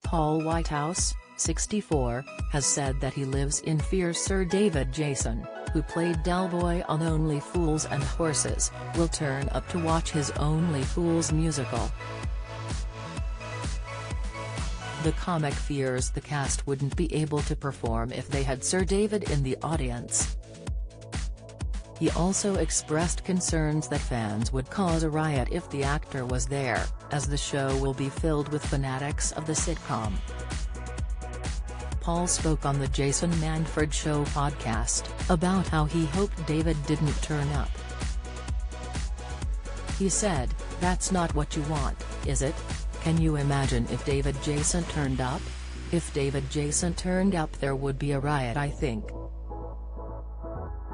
Paul Whitehouse, 64, has said that he lives in fear Sir David Jason, who played Del Boy on Only Fools and Horses, will turn up to watch his Only Fools musical. The comic fears the cast wouldn't be able to perform if they had Sir David in the audience. He also expressed concerns that fans would cause a riot if the actor was there, as the show will be filled with fanatics of the sitcom. Paul spoke on the Jason Manford Show podcast about how he hoped David didn't turn up. He said, "That's not what you want, is it? Can you imagine if David Jason turned up? If David Jason turned up, there would be a riot, I think.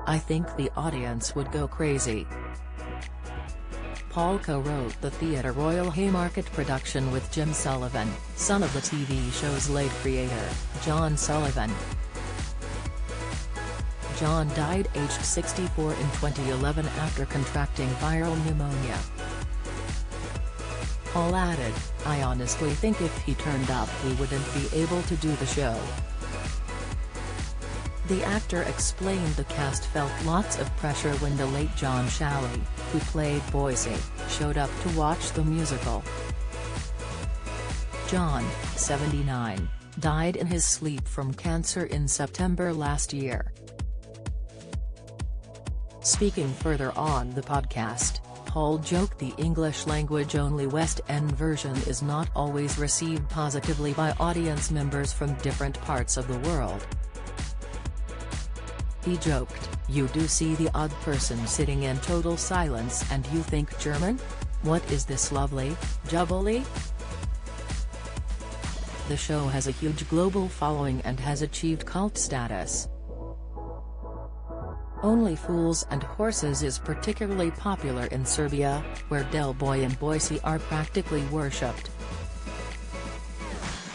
I think the audience would go crazy." Paul co-wrote the Theatre Royal Haymarket production with Jim Sullivan, son of the TV show's late creator, John Sullivan. John died aged 64 in 2011 after contracting viral pneumonia. Paul added, "I honestly think if he turned up we wouldn't be able to do the show." The actor explained the cast felt lots of pressure when the late John Shalley, who played Boise, showed up to watch the musical. John, 79, died in his sleep from cancer in September last year. Speaking further on the podcast, Paul joked the English-language-only West End version is not always received positively by audience members from different parts of the world. He joked, "You do see the odd person sitting in total silence and you think German? What is this lovely, jubbly?" The show has a huge global following and has achieved cult status. Only Fools and Horses is particularly popular in Serbia, where Del Boy and Boise are practically worshipped.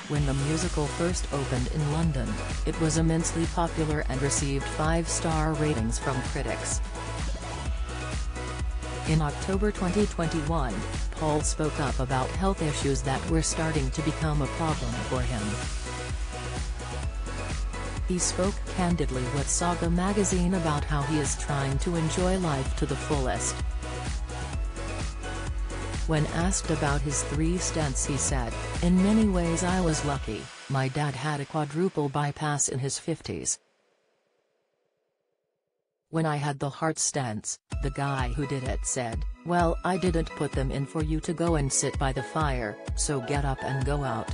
When the musical first opened in London, it was immensely popular and received 5-star ratings from critics. In October 2021, Paul spoke up about health issues that were starting to become a problem for him. He spoke candidly with Saga magazine about how he is trying to enjoy life to the fullest. When asked about his 3 stents, he said, "In many ways I was lucky. My dad had a quadruple bypass in his 50s. When I had the heart stents, the guy who did it said, 'Well, I didn't put them in for you to go and sit by the fire, so get up and go out.'"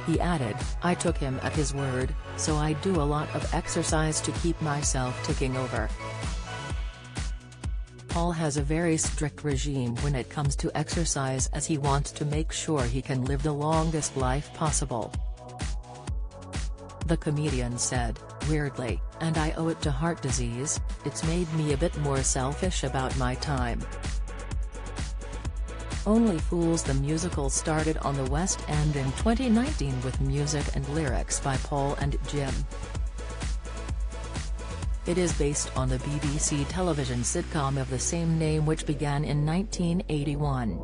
He added, "I took him at his word, so I do a lot of exercise to keep myself ticking over." Paul has a very strict regime when it comes to exercise, as he wants to make sure he can live the longest life possible. The comedian said, "Weirdly, and I owe it to heart disease, it's made me a bit more selfish about my time." Only Fools the musical started on the West End in 2019 with music and lyrics by Paul and Jim. It is based on the BBC television sitcom of the same name, which began in 1981.